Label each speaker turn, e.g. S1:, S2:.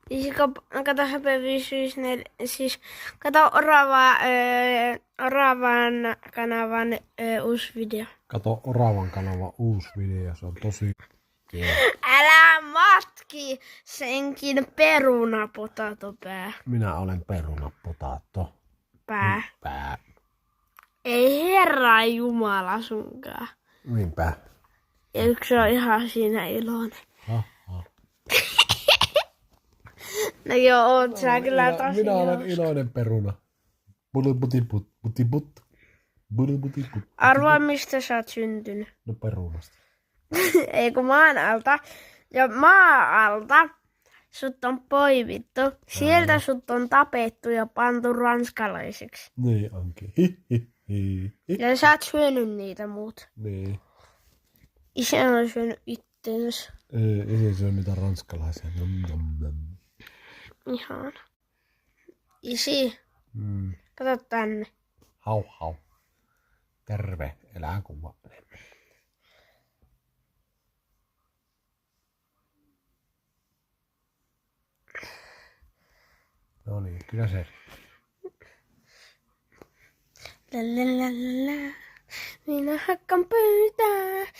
S1: Siis kato siis kato Oravan kanavan uusi video.
S2: Kato Oravan kanavan uusi video, se on tosi kiva.
S1: Älä matki senkin perunapotatopää.
S2: Minä olen perunapotaatto.
S1: Pää. Ei herra jumala sunkaan.
S2: Niinpä.
S1: Ja yksi on ihan siinä iloinen. No joo, oot sä kyllä tosi
S2: Minä olen iloinen peruna. Bulibutiput, putiput. Bulibutiput.
S1: Arvaa, mistä sä oot syntynyt.
S2: No perunasta.
S1: Ei kun maan alta. Ja maa alta sut on poivittu. Sieltä sut on tapettu ja pantu ranskalaiseksi.
S2: Niin onkin.
S1: Ja sä oot syönyt niitä muut.
S2: Niin.
S1: Isä on syönyt itteensä.
S2: Ei se on niitä ranskalaisia.
S1: Ihan. Isi, kato tänne.
S2: Hau hau. Terve eläinkuva. No niin, kyllä se.
S1: La. Minä hakkaan pöytää.